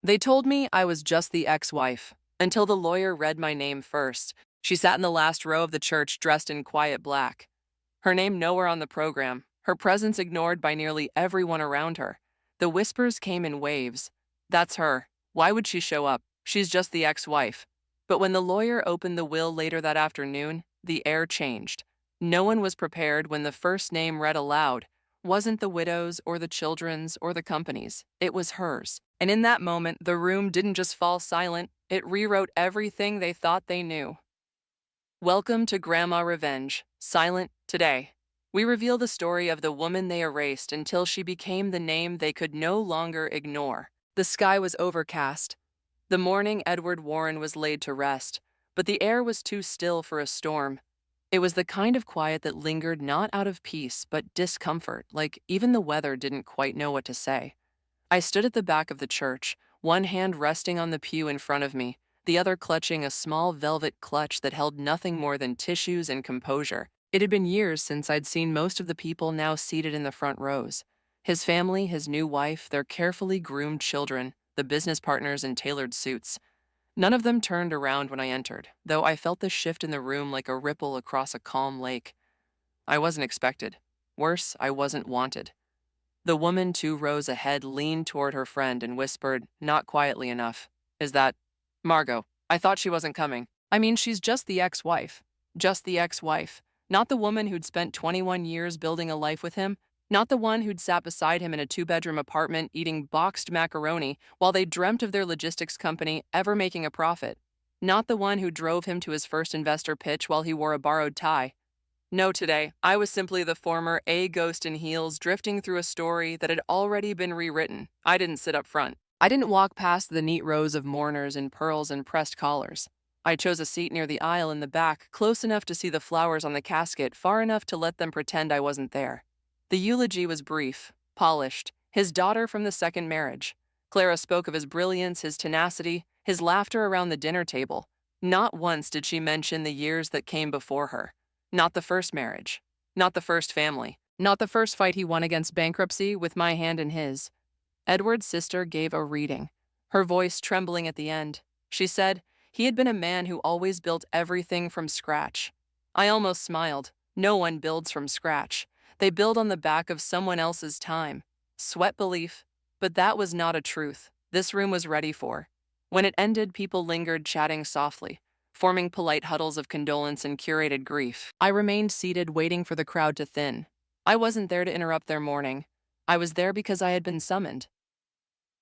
They told me I was just the ex-wife, until the lawyer read my name first. She sat in the last row of the church dressed in quiet black. Her name nowhere on the program, her presence ignored by nearly everyone around her. The whispers came in waves. That's her. Why would she show up? She's just the ex-wife. But when the lawyer opened the will later that afternoon, the air changed. No one was prepared when the first name read aloud. Wasn't the widow's or the children's or the company's. It was hers. And in that moment, the room didn't just fall silent, it rewrote everything they thought they knew. Welcome to Grandma Revenge, Silent Today. We reveal the story of the woman they erased until she became the name they could no longer ignore. The sky was overcast. The morning Edward Warren was laid to rest, but the air was too still for a storm. It was the kind of quiet that lingered not out of peace, but discomfort, like even the weather didn't quite know what to say. I stood at the back of the church, one hand resting on the pew in front of me, the other clutching a small velvet clutch that held nothing more than tissues and composure. It had been years since I'd seen most of the people now seated in the front rows. His family, his new wife, their carefully groomed children, the business partners in tailored suits. None of them turned around when I entered, though I felt the shift in the room like a ripple across a calm lake. I wasn't expected. Worse, I wasn't wanted. The woman 2 rows ahead leaned toward her friend and whispered, not quietly enough, "Is that Margot? I thought she wasn't coming. I mean, she's just the ex-wife. Just the ex-wife. Not the woman who'd spent 21 years building a life with him. Not the one who'd sat beside him in a 2-bedroom apartment eating boxed macaroni while they dreamt of their logistics company ever making a profit. Not the one who drove him to his first investor pitch while he wore a borrowed tie. No, today, I was simply the former ghost in heels drifting through a story that had already been rewritten. I didn't sit up front. I didn't walk past the neat rows of mourners in pearls and pressed collars. I chose a seat near the aisle in the back, close enough to see the flowers on the casket, far enough to let them pretend I wasn't there. The eulogy was brief, polished, his daughter from the second marriage. Clara spoke of his brilliance, his tenacity, his laughter around the dinner table. Not once did she mention the years that came before her. Not the first marriage. Not the first family. Not the first fight he won against bankruptcy with my hand in his. Edward's sister gave a reading, her voice trembling at the end. She said he had been a man who always built everything from scratch. I almost smiled. No one builds from scratch. They build on the back of someone else's time. Sweat belief. But that was not a truth this room was ready for. When it ended, people lingered, chatting softly, forming polite huddles of condolence and curated grief. I remained seated, waiting for the crowd to thin. I wasn't there to interrupt their mourning. I was there because I had been summoned.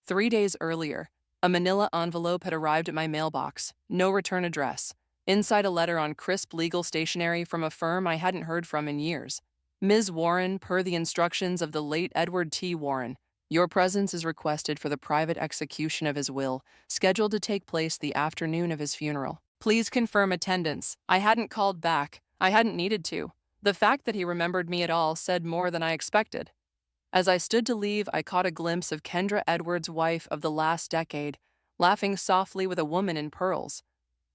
3 days earlier, a manila envelope had arrived at my mailbox, no return address. Inside, a letter on crisp legal stationery from a firm I hadn't heard from in years. Ms. Warren, per the instructions of the late Edward T. Warren, your presence is requested for the private execution of his will, scheduled to take place the afternoon of his funeral. Please confirm attendance. I hadn't called back. I hadn't needed to. The fact that he remembered me at all said more than I expected. As I stood to leave, I caught a glimpse of Kendra Edwards' wife of the last decade, laughing softly with a woman in pearls.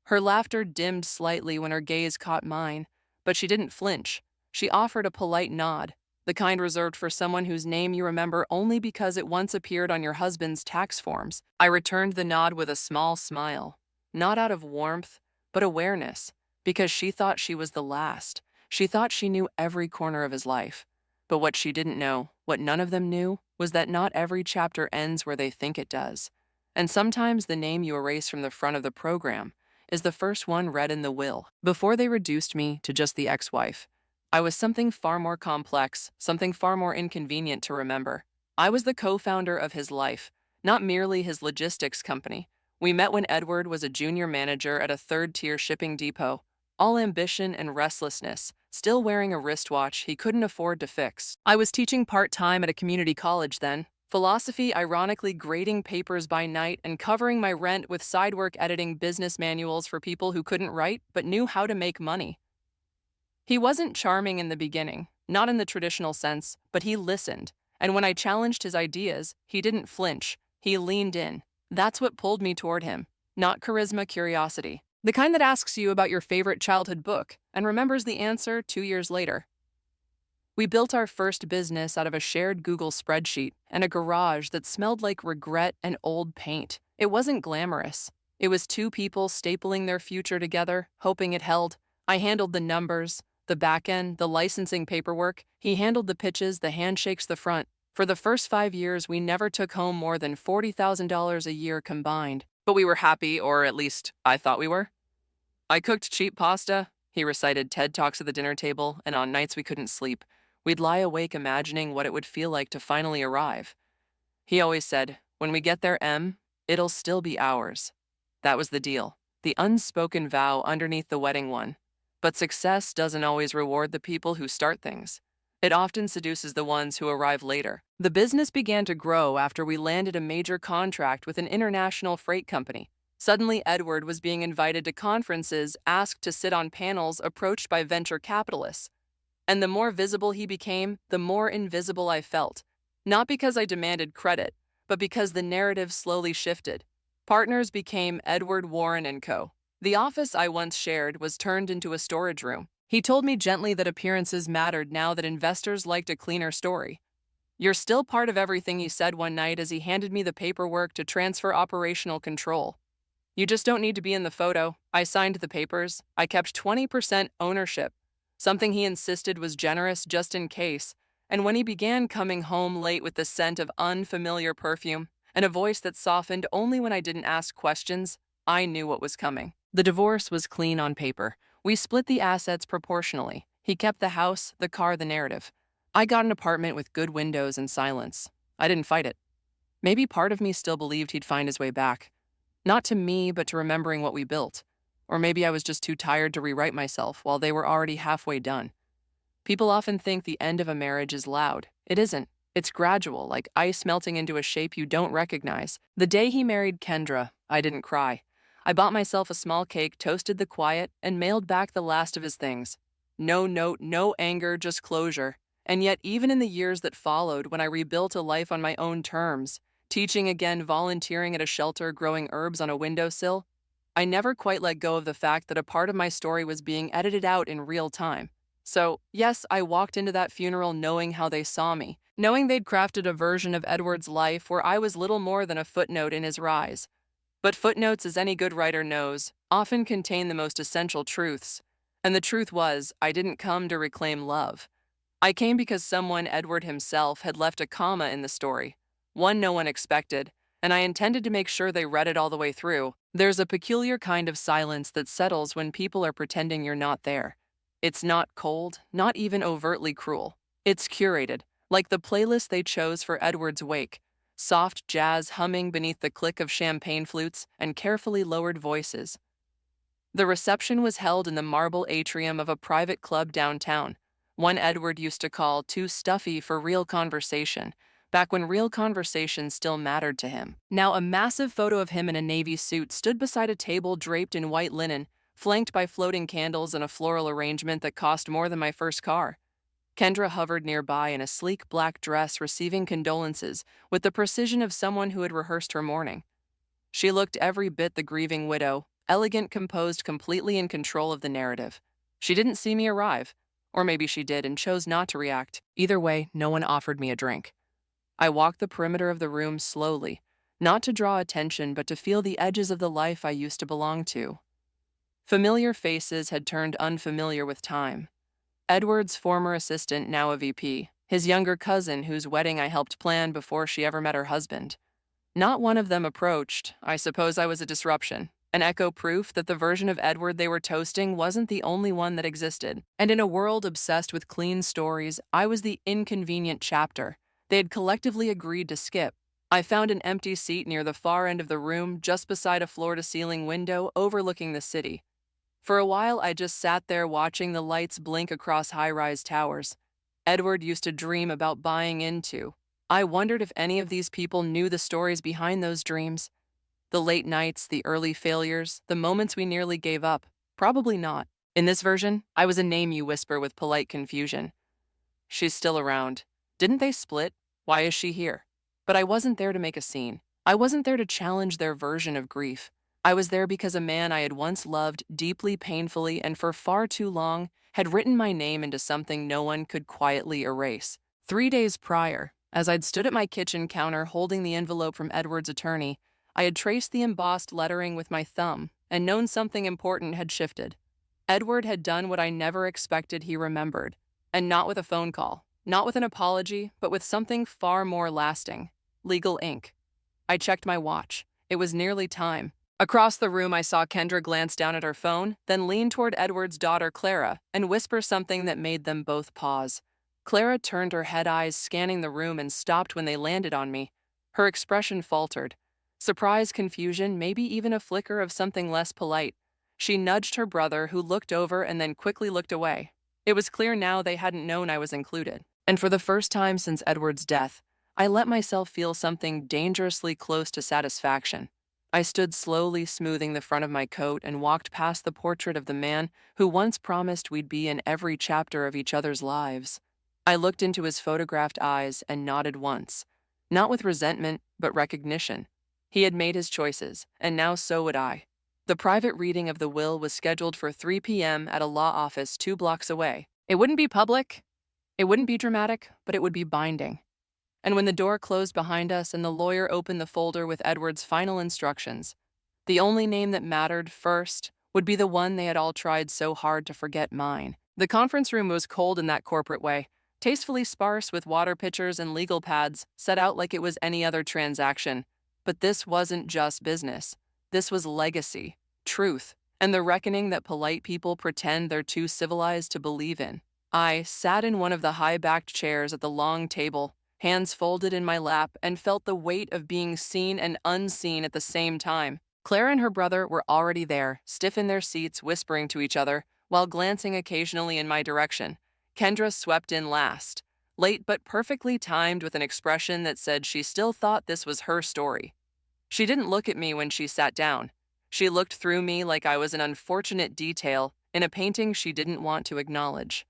Her laughter dimmed slightly when her gaze caught mine, but she didn't flinch. She offered a polite nod, the kind reserved for someone whose name you remember only because it once appeared on your husband's tax forms. I returned the nod with a small smile, not out of warmth, but awareness, because she thought she was the last. She thought she knew every corner of his life. But what she didn't know, what none of them knew, was that not every chapter ends where they think it does. And sometimes the name you erase from the front of the program is the first one read in the will. Before they reduced me to just the ex-wife, I was something far more complex, something far more inconvenient to remember. I was the co-founder of his life, not merely his logistics company. We met when Edward was a junior manager at a third-tier shipping depot, all ambition and restlessness, still wearing a wristwatch he couldn't afford to fix. I was teaching part-time at a community college then, philosophy, ironically grading papers by night and covering my rent with side work editing business manuals for people who couldn't write but knew how to make money. He wasn't charming in the beginning, not in the traditional sense, but he listened. And when I challenged his ideas, he didn't flinch. He leaned in. That's what pulled me toward him, not charisma, curiosity. The kind that asks you about your favorite childhood book and remembers the answer 2 years later. We built our first business out of a shared Google spreadsheet and a garage that smelled like regret and old paint. It wasn't glamorous. It was two people stapling their future together, hoping it held. I handled the numbers, the back end, the licensing paperwork. He handled the pitches, the handshakes, the front. For the first 5 years, we never took home more than $40,000 a year combined. But we were happy, or at least I thought we were. I cooked cheap pasta. He recited TED Talks at the dinner table, and on nights we couldn't sleep, we'd lie awake imagining what it would feel like to finally arrive. He always said, "When we get there, Em, it'll still be ours." That was the deal, the unspoken vow underneath the wedding one. But success doesn't always reward the people who start things. It often seduces the ones who arrive later. The business began to grow after we landed a major contract with an international freight company. Suddenly, Edward was being invited to conferences, asked to sit on panels, approached by venture capitalists. And the more visible he became, the more invisible I felt. Not because I demanded credit, but because the narrative slowly shifted. Partners became Edward Warren and Co. The office I once shared was turned into a storage room. He told me gently that appearances mattered now that investors liked a cleaner story. "You're still part of everything," he said one night as he handed me the paperwork to transfer operational control. "You just don't need to be in the photo." I signed the papers. I kept 20% ownership, something he insisted was generous just in case. And when he began coming home late with the scent of unfamiliar perfume and a voice that softened only when I didn't ask questions, I knew what was coming. The divorce was clean on paper. We split the assets proportionally. He kept the house, the car, the narrative. I got an apartment with good windows and silence. I didn't fight it. Maybe part of me still believed he'd find his way back. Not to me, but to remembering what we built. Or maybe I was just too tired to rewrite myself while they were already halfway done. People often think the end of a marriage is loud. It isn't. It's gradual, like ice melting into a shape you don't recognize. The day he married Kendra, I didn't cry. I bought myself a small cake, toasted the quiet, and mailed back the last of his things. No note, no anger, just closure. And yet, even in the years that followed, when I rebuilt a life on my own terms, teaching again, volunteering at a shelter, growing herbs on a windowsill, I never quite let go of the fact that a part of my story was being edited out in real time. So, yes, I walked into that funeral knowing how they saw me, knowing they'd crafted a version of Edward's life where I was little more than a footnote in his rise. But footnotes, as any good writer knows, often contain the most essential truths. And the truth was, I didn't come to reclaim love. I came because someone, Edward himself, had left a comma in the story, one no one expected, and I intended to make sure they read it all the way through. There's a peculiar kind of silence that settles when people are pretending you're not there. It's not cold, not even overtly cruel. It's curated, like the playlist they chose for Edward's wake. Soft jazz humming beneath the click of champagne flutes and carefully lowered voices. The reception was held in the marble atrium of a private club downtown, one Edward used to call too stuffy for real conversation, back when real conversation still mattered to him. Now, a massive photo of him in a navy suit stood beside a table draped in white linen, flanked by floating candles and a floral arrangement that cost more than my first car. Kendra hovered nearby in a sleek black dress, receiving condolences with the precision of someone who had rehearsed her mourning. She looked every bit the grieving widow, elegant, composed, completely in control of the narrative. She didn't see me arrive, or maybe she did and chose not to react. Either way, no one offered me a drink. I walked the perimeter of the room slowly, not to draw attention, but to feel the edges of the life I used to belong to. Familiar faces had turned unfamiliar with time. Edward's former assistant, now a VP, his younger cousin whose wedding I helped plan before she ever met her husband. Not one of them approached. I suppose I was a disruption, an echo proof that the version of Edward they were toasting wasn't the only one that existed. And in a world obsessed with clean stories, I was the inconvenient chapter they had collectively agreed to skip. I found an empty seat near the far end of the room, just beside a floor-to-ceiling window overlooking the city. For a while, I just sat there watching the lights blink across high-rise towers. Edward used to dream about buying into. I wondered if any of these people knew the stories behind those dreams. The late nights, the early failures, the moments we nearly gave up. Probably not. In this version, I was a name you whisper with polite confusion. She's still around. Didn't they split? Why is she here? But I wasn't there to make a scene. I wasn't there to challenge their version of grief. I was there because a man I had once loved deeply, painfully, and for far too long had written my name into something no one could quietly erase. 3 days prior, as I'd stood at my kitchen counter holding the envelope from Edward's attorney, I had traced the embossed lettering with my thumb and known something important had shifted. Edward had done what I never expected he remembered, and not with a phone call, not with an apology, but with something far more lasting: legal ink. I checked my watch. It was nearly time. Across the room, I saw Kendra glance down at her phone, then lean toward Edward's daughter, Clara, and whisper something that made them both pause. Clara turned her head eyes scanning the room and stopped when they landed on me. Her expression faltered. Surprise, confusion, maybe even a flicker of something less polite. She nudged her brother, who looked over and then quickly looked away. It was clear now they hadn't known I was included. And for the first time since Edward's death, I let myself feel something dangerously close to satisfaction. I stood slowly smoothing the front of my coat and walked past the portrait of the man who once promised we'd be in every chapter of each other's lives. I looked into his photographed eyes and nodded once, not with resentment, but recognition. He had made his choices, and now so would I. The private reading of the will was scheduled for 3 p.m. at a law office 2 blocks away. It wouldn't be public, it wouldn't be dramatic, but it would be binding. And when the door closed behind us and the lawyer opened the folder with Edward's final instructions, the only name that mattered first would be the one they had all tried so hard to forget: mine. The conference room was cold in that corporate way, tastefully sparse with water pitchers and legal pads set out like it was any other transaction. But this wasn't just business. This was legacy, truth, and the reckoning that polite people pretend they're too civilized to believe in. I sat in one of the high-backed chairs at the long table, hands folded in my lap, and felt the weight of being seen and unseen at the same time. Clara and her brother were already there, stiff in their seats, whispering to each other, while glancing occasionally in my direction. Kendra swept in last, late but perfectly timed, with an expression that said she still thought this was her story. She didn't look at me when she sat down. She looked through me like I was an unfortunate detail in a painting she didn't want to acknowledge.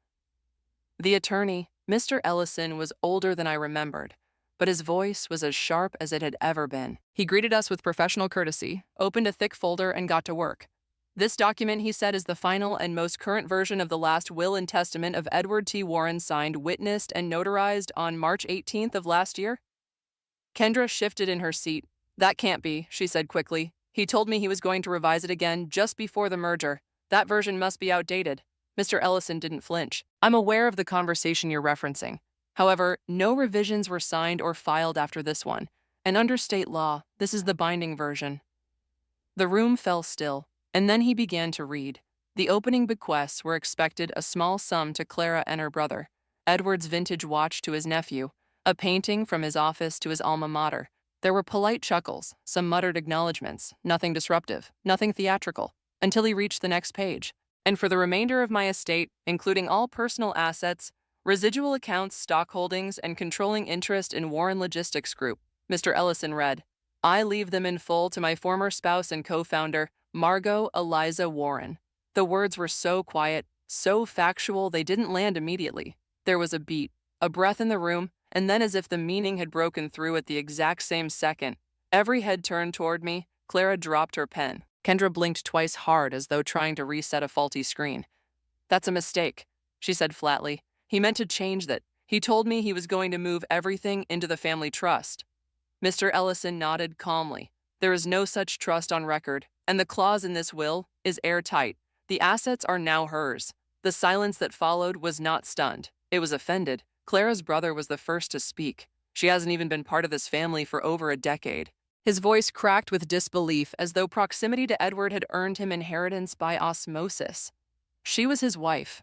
The attorney, Mr. Ellison, was older than I remembered, but his voice was as sharp as it had ever been. He greeted us with professional courtesy, opened a thick folder, and got to work. This document, he said, is the final and most current version of the last will and testament of Edward T. Warren, signed, witnessed, and notarized on March 18th of last year. Kendra shifted in her seat. That can't be, she said quickly. He told me he was going to revise it again just before the merger. That version must be outdated. Mr. Ellison didn't flinch. I'm aware of the conversation you're referencing. However, no revisions were signed or filed after this one, and under state law, this is the binding version. The room fell still, and then he began to read. The opening bequests were expected: a small sum to Clara and her brother, Edward's vintage watch to his nephew, a painting from his office to his alma mater. There were polite chuckles, some muttered acknowledgments, nothing disruptive, nothing theatrical, until he reached the next page. And for the remainder of my estate, including all personal assets, residual accounts, stock holdings, and controlling interest in Warren Logistics Group, Mr. Ellison read, I leave them in full to my former spouse and co-founder, Margot Eliza Warren. The words were so quiet, so factual, they didn't land immediately. There was a beat, a breath in the room, and then, as if the meaning had broken through at the exact same second, every head turned toward me. Clara dropped her pen. Kendra blinked twice hard, as though trying to reset a faulty screen. That's a mistake, she said flatly. He meant to change that. He told me he was going to move everything into the family trust. Mr. Ellison nodded calmly. There is no such trust on record, and the clause in this will is airtight. The assets are now hers. The silence that followed was not stunned. It was offended. Clara's brother was the first to speak. She hasn't even been part of this family for over a decade. His voice cracked with disbelief, as though proximity to Edward had earned him inheritance by osmosis. She was his wife,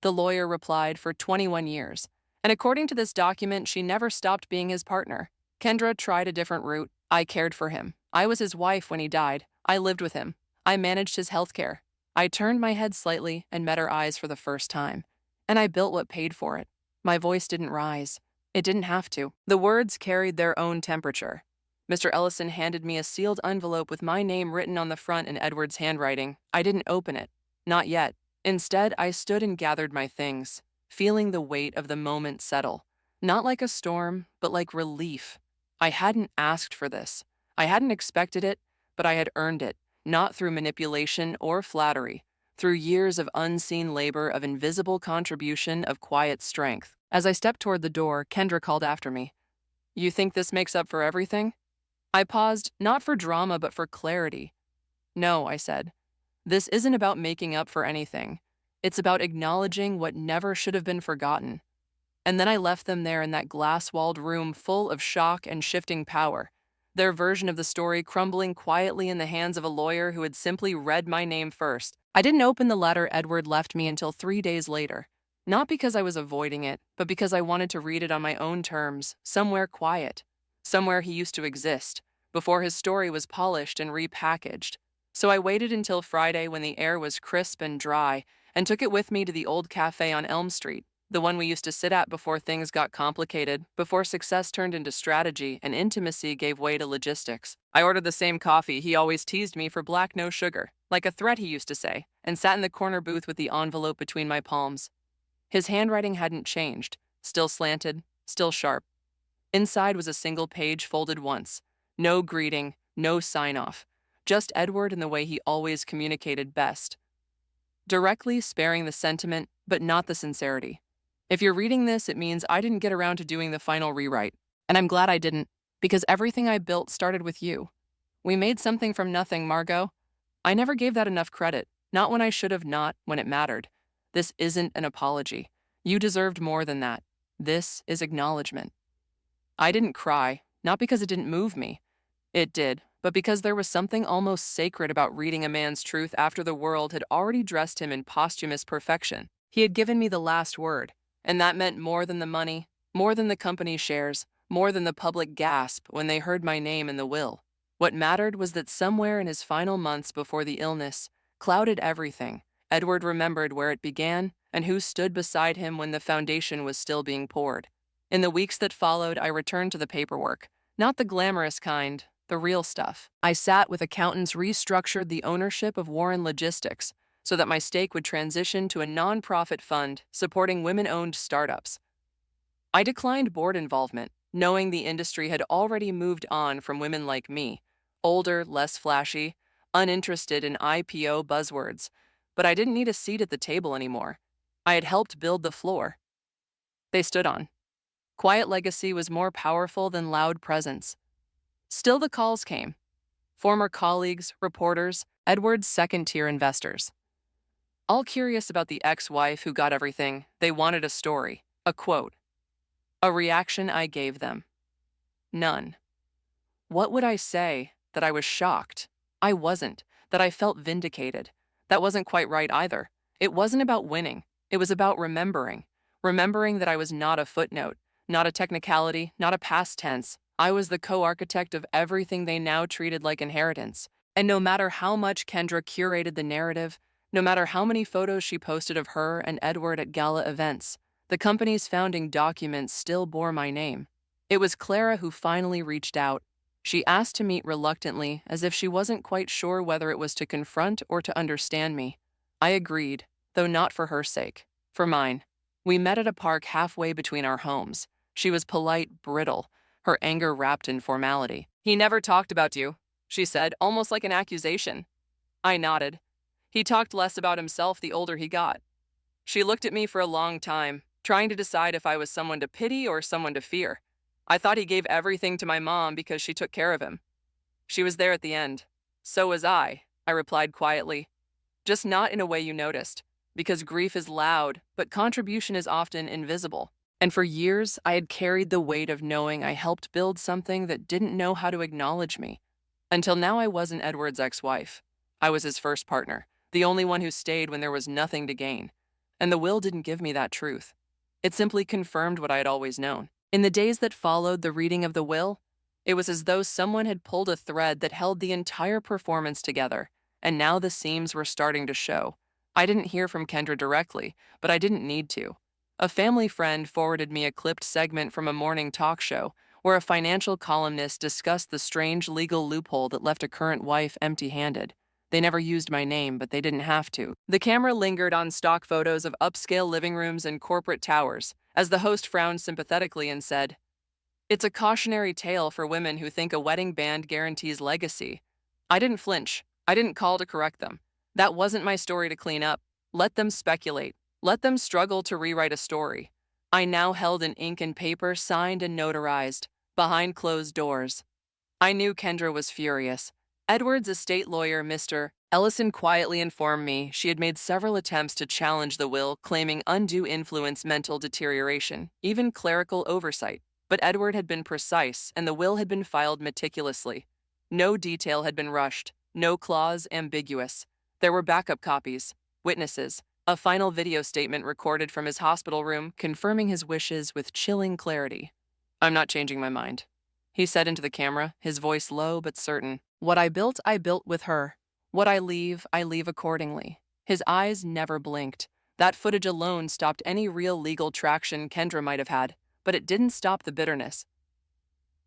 the lawyer replied, for 21 years. And according to this document, she never stopped being his partner. Kendra tried a different route. I cared for him. I was his wife when he died. I lived with him. I managed his health care. I turned my head slightly and met her eyes for the first time. And I built what paid for it. My voice didn't rise. It didn't have to. The words carried their own temperature. Mr. Ellison handed me a sealed envelope with my name written on the front in Edward's handwriting. I didn't open it. Not yet. Instead, I stood and gathered my things, feeling the weight of the moment settle. Not like a storm, but like relief. I hadn't asked for this. I hadn't expected it, but I had earned it, not through manipulation or flattery, through years of unseen labor, of invisible contribution, of quiet strength. As I stepped toward the door, Kendra called after me. You think this makes up for everything? I paused, not for drama, but for clarity. No, I said. This isn't about making up for anything. It's about acknowledging what never should have been forgotten. And then I left them there in that glass-walled room full of shock and shifting power, their version of the story crumbling quietly in the hands of a lawyer who had simply read my name first. I didn't open the letter Edward left me until 3 days later, not because I was avoiding it, but because I wanted to read it on my own terms, somewhere quiet, somewhere he used to exist, before his story was polished and repackaged. So I waited until Friday when the air was crisp and dry, and took it with me to the old cafe on Elm Street, the one we used to sit at before things got complicated, before success turned into strategy and intimacy gave way to logistics. I ordered the same coffee he always teased me for, black, no sugar, like a threat he used to say, and sat in the corner booth with the envelope between my palms. His handwriting hadn't changed, still slanted, still sharp. Inside was a single page folded once. No greeting, no sign-off. Just Edward in the way he always communicated best. Directly, sparing the sentiment, but not the sincerity. If you're reading this, it means I didn't get around to doing the final rewrite. And I'm glad I didn't, because everything I built started with you. We made something from nothing, Margot. I never gave that enough credit, not when I should have, not when it mattered. This isn't an apology. You deserved more than that. This is acknowledgement. I didn't cry, not because it didn't move me. It did, but because there was something almost sacred about reading a man's truth after the world had already dressed him in posthumous perfection. He had given me the last word, and that meant more than the money, more than the company shares, more than the public gasp when they heard my name in the will. What mattered was that somewhere in his final months before the illness clouded everything, Edward remembered where it began and who stood beside him when the foundation was still being poured. In the weeks that followed, I returned to the paperwork, not the glamorous kind, the real stuff. I sat with accountants, restructured the ownership of Warren Logistics so that my stake would transition to a nonprofit fund supporting women-owned startups. I declined board involvement, knowing the industry had already moved on from women like me, older, less flashy, uninterested in IPO buzzwords, but I didn't need a seat at the table anymore. I had helped build the floor they stood on. Quiet legacy was more powerful than loud presence. Still, the calls came. Former colleagues, reporters, Edward's second-tier investors. All curious about the ex-wife who got everything. They wanted a story, a quote. A reaction I gave them. None. What would I say? That I was shocked? I wasn't. That I felt vindicated? That wasn't quite right either. It wasn't about winning. It was about remembering. Remembering that I was not a footnote, not a technicality, not a past tense. I was the co-architect of everything they now treated like inheritance. And no matter how much Kendra curated the narrative, no matter how many photos she posted of her and Edward at gala events, the company's founding documents still bore my name. It was Clara who finally reached out. She asked to meet reluctantly, as if she wasn't quite sure whether it was to confront or to understand me. I agreed, though not for her sake, for mine. We met at a park halfway between our homes. She was polite, brittle, her anger wrapped in formality. He never talked about you, she said, almost like an accusation. I nodded. He talked less about himself the older he got. She looked at me for a long time, trying to decide if I was someone to pity or someone to fear. I thought he gave everything to my mom because she took care of him. She was there at the end. So was I replied quietly. Just not in a way you noticed, because grief is loud, but contribution is often invisible. And for years, I had carried the weight of knowing I helped build something that didn't know how to acknowledge me. Until now, I wasn't Edward's ex-wife. I was his first partner, the only one who stayed when there was nothing to gain. And the will didn't give me that truth. It simply confirmed what I had always known. In the days that followed the reading of the will, it was as though someone had pulled a thread that held the entire performance together, and now the seams were starting to show. I didn't hear from Kendra directly, but I didn't need to. A family friend forwarded me a clipped segment from a morning talk show where a financial columnist discussed the strange legal loophole that left a current wife empty-handed. They never used my name, but they didn't have to. The camera lingered on stock photos of upscale living rooms and corporate towers, as the host frowned sympathetically and said, "It's a cautionary tale for women who think a wedding band guarantees legacy." I didn't flinch. I didn't call to correct them. That wasn't my story to clean up. Let them speculate. Let them struggle to rewrite a story. I now held an ink and paper signed and notarized, behind closed doors. I knew Kendra was furious. Edward's estate lawyer, Mr. Ellison, quietly informed me she had made several attempts to challenge the will, claiming undue influence, mental deterioration, even clerical oversight. But Edward had been precise, and the will had been filed meticulously. No detail had been rushed, no clause ambiguous. There were backup copies, witnesses, a final video statement recorded from his hospital room confirming his wishes with chilling clarity. "I'm not changing my mind," he said into the camera, his voice low but certain. "What I built with her. What I leave accordingly." His eyes never blinked. That footage alone stopped any real legal traction Kendra might have had, but it didn't stop the bitterness.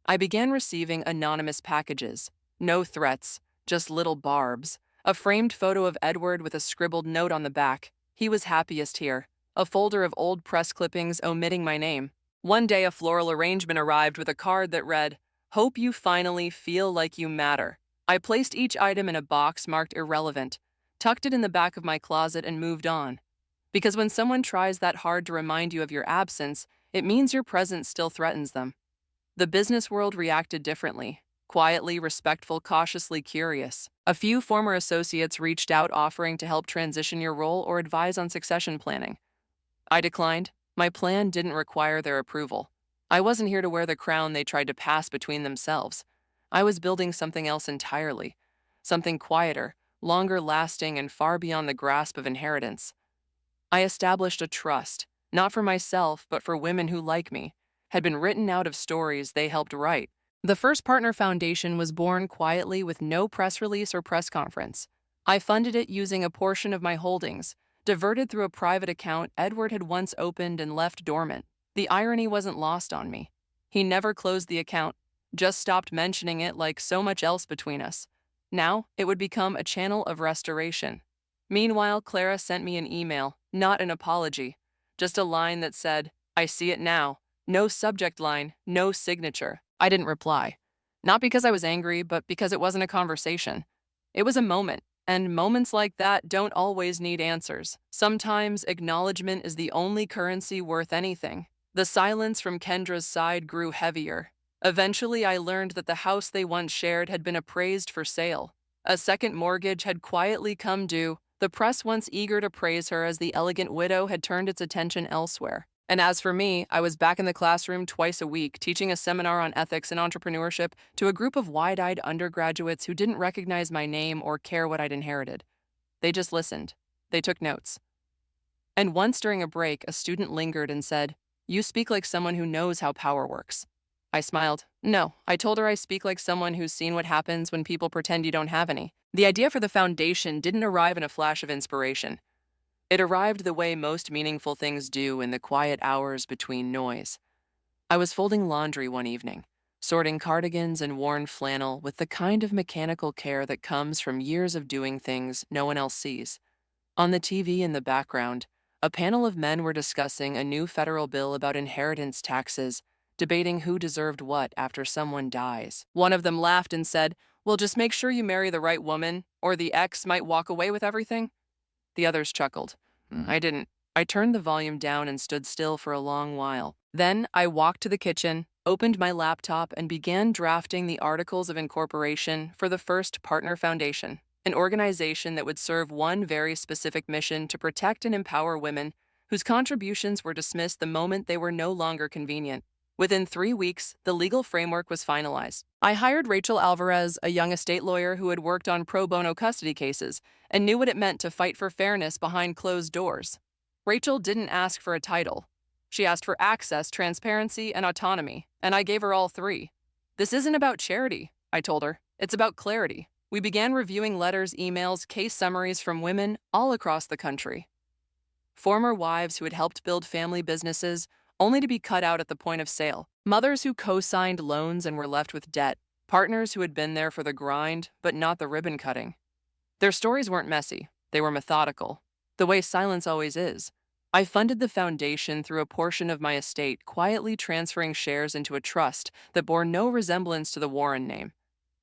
I began receiving anonymous packages. No threats, just little barbs. A framed photo of Edward with a scribbled note on the back. He was happiest here. A folder of old press clippings omitting my name. One day, a floral arrangement arrived with a card that read, "Hope you finally feel like you matter." I placed each item in a box marked irrelevant, tucked it in the back of my closet, and moved on. Because when someone tries that hard to remind you of your absence, it means your presence still threatens them. The business world reacted differently. Quietly, respectful, cautiously curious. A few former associates reached out offering to help transition your role or advise on succession planning. I declined. My plan didn't require their approval. I wasn't here to wear the crown they tried to pass between themselves. I was building something else entirely. Something quieter, longer lasting, and far beyond the grasp of inheritance. I established a trust, not for myself, but for women who, like me, had been written out of stories they helped write. The First Partner Foundation was born quietly with no press release or press conference. I funded it using a portion of my holdings, diverted through a private account Edward had once opened and left dormant. The irony wasn't lost on me. He never closed the account, just stopped mentioning it like so much else between us. Now, it would become a channel of restoration. Meanwhile, Clara sent me an email, not an apology, just a line that said, "I see it now." No subject line, no signature. I didn't reply. Not because I was angry, but because it wasn't a conversation. It was a moment, and moments like that don't always need answers. Sometimes acknowledgement is the only currency worth anything. The silence from Kendra's side grew heavier. Eventually, I learned that the house they once shared had been appraised for sale. A second mortgage had quietly come due. The press, once eager to praise her as the elegant widow, had turned its attention elsewhere. And as for me, I was back in the classroom twice a week, teaching a seminar on ethics and entrepreneurship to a group of wide-eyed undergraduates who didn't recognize my name or care what I'd inherited. They just listened. They took notes. And once during a break, a student lingered and said, "You speak like someone who knows how power works." I smiled. No, I told her I speak like someone who's seen what happens when people pretend you don't have any. The idea for the foundation didn't arrive in a flash of inspiration. It arrived the way most meaningful things do, in the quiet hours between noise. I was folding laundry one evening, sorting cardigans and worn flannel with the kind of mechanical care that comes from years of doing things no one else sees. On the TV in the background, a panel of men were discussing a new federal bill about inheritance taxes, debating who deserved what after someone dies. One of them laughed and said, "Well, just make sure you marry the right woman, or the ex might walk away with everything." The others chuckled. I didn't. I turned the volume down and stood still for a long while. Then I walked to the kitchen, opened my laptop, and began drafting the Articles of Incorporation for the First Partner Foundation, an organization that would serve one very specific mission: to protect and empower women whose contributions were dismissed the moment they were no longer convenient. Within 3 weeks, the legal framework was finalized. I hired Rachel Alvarez, a young estate lawyer who had worked on pro bono custody cases and knew what it meant to fight for fairness behind closed doors. Rachel didn't ask for a title. She asked for access, transparency, and autonomy, and I gave her all three. "This isn't about charity," I told her. "It's about clarity." We began reviewing letters, emails, case summaries from women all across the country. Former wives who had helped build family businesses, only to be cut out at the point of sale. Mothers who co-signed loans and were left with debt. Partners who had been there for the grind, but not the ribbon cutting. Their stories weren't messy. They were methodical, the way silence always is. I funded the foundation through a portion of my estate, quietly transferring shares into a trust that bore no resemblance to the Warren name.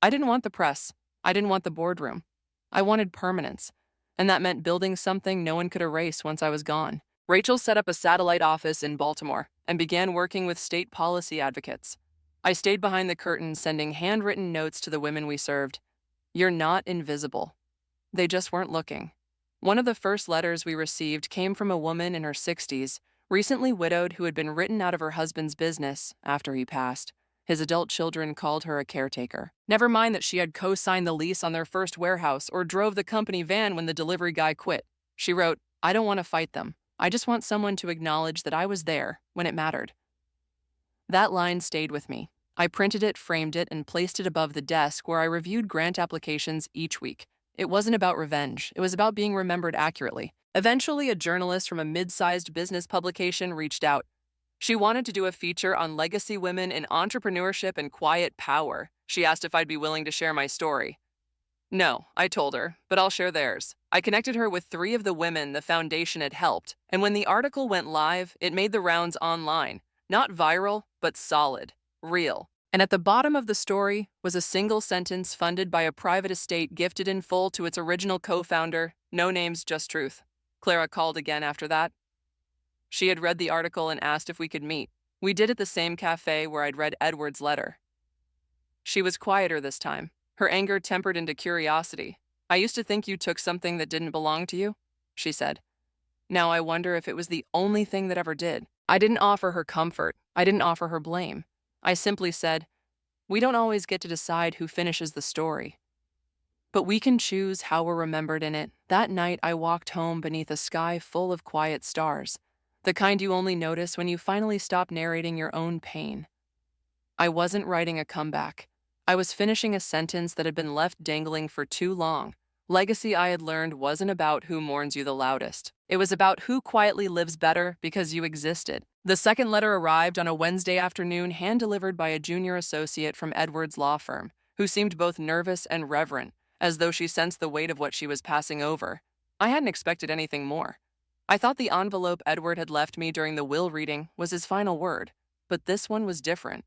I didn't want the press. I didn't want the boardroom. I wanted permanence. and that meant building something no one could erase once I was gone. Rachel set up a satellite office in Baltimore and began working with state policy advocates. I stayed behind the curtain sending handwritten notes to the women we served. "You're not invisible." They just weren't looking. One of the first letters we received came from a woman in her 60s, recently widowed, who had been written out of her husband's business after he passed. His adult children called her a caretaker. Never mind that she had co-signed the lease on their first warehouse or drove the company van when the delivery guy quit. She wrote, "I don't want to fight them. I just want someone to acknowledge that I was there when it mattered." That line stayed with me. I printed it, framed it, and placed it above the desk where I reviewed grant applications each week. It wasn't about revenge. It was about being remembered accurately. Eventually, a journalist from a mid-sized business publication reached out. She wanted to do a feature on legacy women in entrepreneurship and quiet power. She asked if I'd be willing to share my story. No, I told her, but I'll share theirs. I connected her with 3 of the women the foundation had helped, and when the article went live, it made the rounds online. Not viral, but solid, real. And at the bottom of the story was a single sentence funded by a private estate gifted in full to its original co-founder, no names, just truth. Clara called again after that. She had read the article and asked if we could meet. We did at the same cafe where I'd read Edward's letter. She was quieter this time, her anger tempered into curiosity. "I used to think you took something that didn't belong to you," she said. "Now I wonder if it was the only thing that ever did." I didn't offer her comfort. I didn't offer her blame. I simply said, "We don't always get to decide who finishes the story, but we can choose how we're remembered in it." That night, I walked home beneath a sky full of quiet stars, the kind you only notice when you finally stop narrating your own pain. I wasn't writing a comeback. I was finishing a sentence that had been left dangling for too long. Legacy, I had learned, wasn't about who mourns you the loudest. It was about who quietly lives better because you existed. The second letter arrived on a Wednesday afternoon, hand-delivered by a junior associate from Edward's law firm, who seemed both nervous and reverent, as though she sensed the weight of what she was passing over. I hadn't expected anything more. I thought the envelope Edward had left me during the will reading was his final word, but this one was different.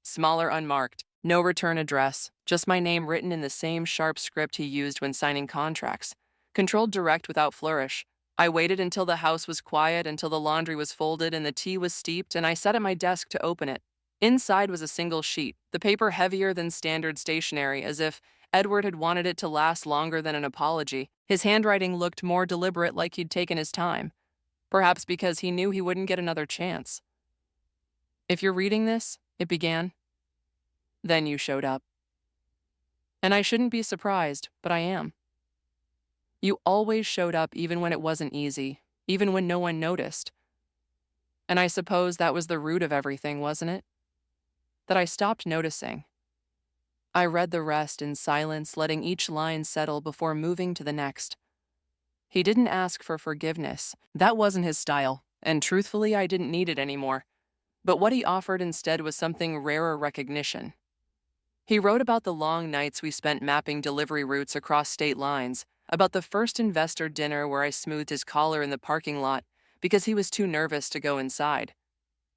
Smaller, unmarked. No return address, just my name written in the same sharp script he used when signing contracts. Controlled direct without flourish. I waited until the house was quiet, until the laundry was folded and the tea was steeped, and I sat at my desk to open it. Inside was a single sheet, the paper heavier than standard stationery, as if Edward had wanted it to last longer than an apology. His handwriting looked more deliberate, like he'd taken his time. Perhaps because he knew he wouldn't get another chance. "If you're reading this," it began, "then you showed up. And I shouldn't be surprised, but I am. You always showed up even when it wasn't easy, even when no one noticed. And I suppose that was the root of everything, wasn't it? That I stopped noticing." I read the rest in silence, letting each line settle before moving to the next. He didn't ask for forgiveness. That wasn't his style, and truthfully, I didn't need it anymore. But what he offered instead was something rarer: recognition. He wrote about the long nights we spent mapping delivery routes across state lines, about the first investor dinner where I smoothed his collar in the parking lot because he was too nervous to go inside.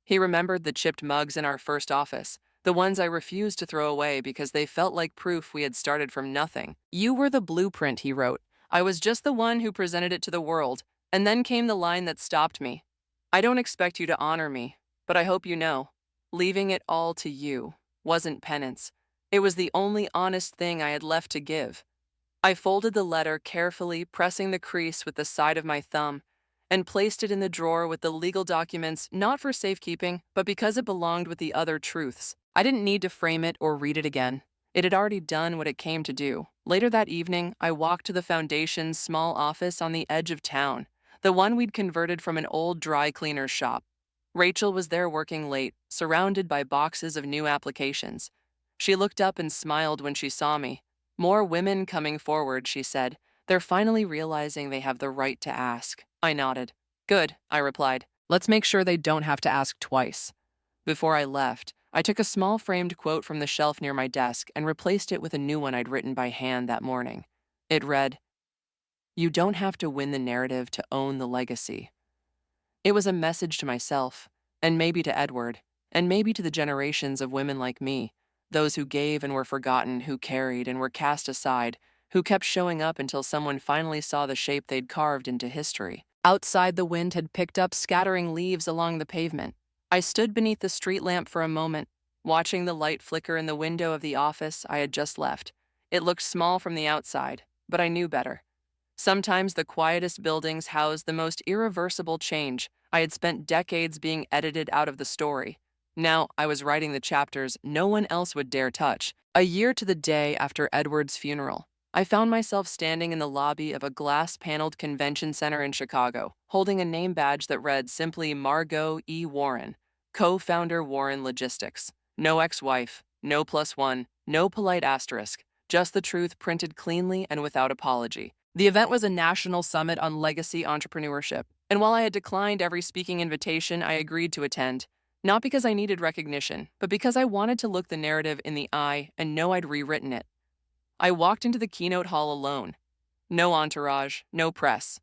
He remembered the chipped mugs in our first office, the ones I refused to throw away because they felt like proof we had started from nothing. "You were the blueprint," he wrote. "I was just the one who presented it to the world." And then came the line that stopped me. "I don't expect you to honor me, but I hope you know, leaving it all to you wasn't penance. It was the only honest thing I had left to give." I folded the letter carefully, pressing the crease with the side of my thumb, and placed it in the drawer with the legal documents, not for safekeeping, but because it belonged with the other truths. I didn't need to frame it or read it again. It had already done what it came to do. Later that evening, I walked to the foundation's small office on the edge of town, the one we'd converted from an old dry cleaner's shop. Rachel was there working late, surrounded by boxes of new applications. She looked up and smiled when she saw me. "More women coming forward," she said. "They're finally realizing they have the right to ask." I nodded. "Good," I replied. "Let's make sure they don't have to ask twice." Before I left, I took a small framed quote from the shelf near my desk and replaced it with a new one I'd written by hand that morning. It read, "You don't have to win the narrative to own the legacy." It was a message to myself, and maybe to Edward, and maybe to the generations of women like me, those who gave and were forgotten, who carried and were cast aside, who kept showing up until someone finally saw the shape they'd carved into history. Outside, the wind had picked up, scattering leaves along the pavement. I stood beneath the street lamp for a moment, watching the light flicker in the window of the office I had just left. It looked small from the outside, but I knew better. Sometimes the quietest buildings housed the most irreversible change. I had spent decades being edited out of the story. Now I was writing the chapters no one else would dare touch. A year to the day after Edward's funeral, I found myself standing in the lobby of a glass-paneled convention center in Chicago, holding a name badge that read simply Margot E. Warren, co-founder Warren Logistics. No ex-wife, no +1, no polite asterisk, just the truth printed cleanly and without apology. The event was a national summit on legacy entrepreneurship, and while I had declined every speaking invitation, I agreed to attend, not because I needed recognition, but because I wanted to look the narrative in the eye and know I'd rewritten it. I walked into the keynote hall alone. No entourage, no press.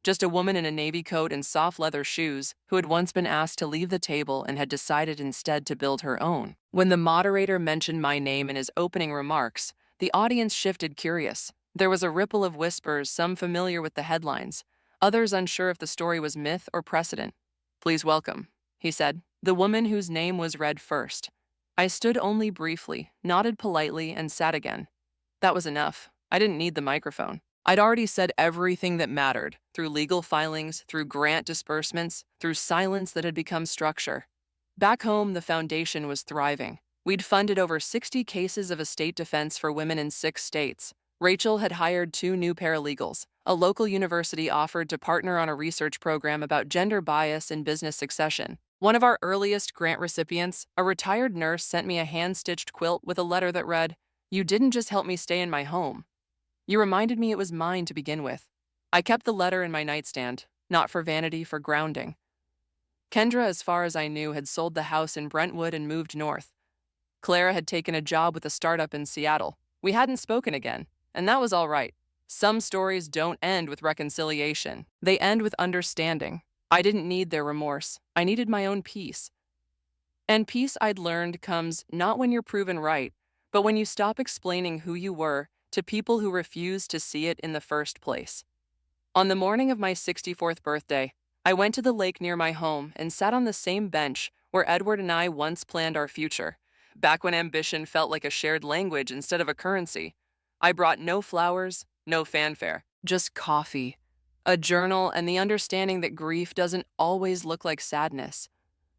Just a woman in a navy coat and soft leather shoes who had once been asked to leave the table and had decided instead to build her own. When the moderator mentioned my name in his opening remarks, the audience shifted curious. There was a ripple of whispers, some familiar with the headlines, others unsure if the story was myth or precedent. "Please welcome," he said, "the woman whose name was read first." I stood only briefly, nodded politely, and sat again. That was enough. I didn't need the microphone. I'd already said everything that mattered, through legal filings, through grant disbursements, through silence that had become structure. Back home, the foundation was thriving. We'd funded over 60 cases of estate defense for women in 6 states. Rachel had hired 2 new paralegals. A local university offered to partner on a research program about gender bias in business succession. One of our earliest grant recipients, a retired nurse, sent me a hand-stitched quilt with a letter that read, "You didn't just help me stay in my home. You reminded me it was mine to begin with." I kept the letter in my nightstand, not for vanity, for grounding. Kendra, as far as I knew, had sold the house in Brentwood and moved north. Clara had taken a job with a startup in Seattle. We hadn't spoken again, and that was all right. Some stories don't end with reconciliation. They end with understanding. I didn't need their remorse. I needed my own peace. And peace, I'd learned, comes not when you're proven right, but when you stop explaining who you were to people who refuse to see it in the first place. On the morning of my 64th birthday, I went to the lake near my home and sat on the same bench where Edward and I once planned our future, back when ambition felt like a shared language instead of a currency. I brought no flowers, no fanfare, just coffee, a journal, and the understanding that grief doesn't always look like sadness.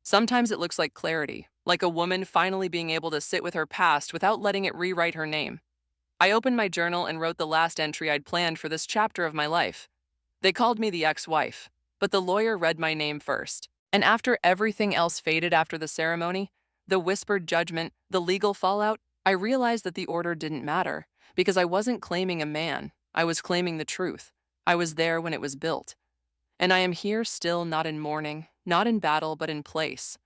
Sometimes it looks like clarity, like a woman finally being able to sit with her past without letting it rewrite her name. I opened my journal and wrote the last entry I'd planned for this chapter of my life. They called me the ex-wife, but the lawyer read my name first. And after everything else faded after the ceremony, the whispered judgment, the legal fallout, I realized that the order didn't matter, because I wasn't claiming a man. I was claiming the truth. I was there when it was built. And I am here still, not in mourning, not in battle, but in place.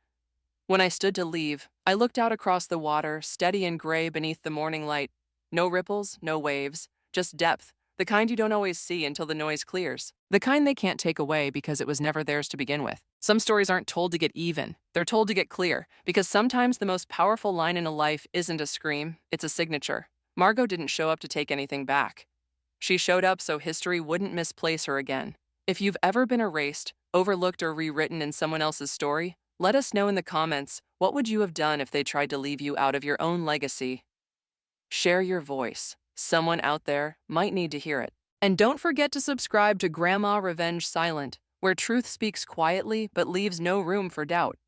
When I stood to leave, I looked out across the water, steady and gray beneath the morning light. No ripples, no waves, just depth, the kind you don't always see until the noise clears. The kind they can't take away because it was never theirs to begin with. Some stories aren't told to get even, they're told to get clear, because sometimes the most powerful line in a life isn't a scream, it's a signature. Margot didn't show up to take anything back. She showed up so history wouldn't misplace her again. If you've ever been erased, overlooked, or rewritten in someone else's story, let us know in the comments, what would you have done if they tried to leave you out of your own legacy? Share your voice. Someone out there might need to hear it. And don't forget to subscribe to Grandma Revenge Silent, where truth speaks quietly but leaves no room for doubt.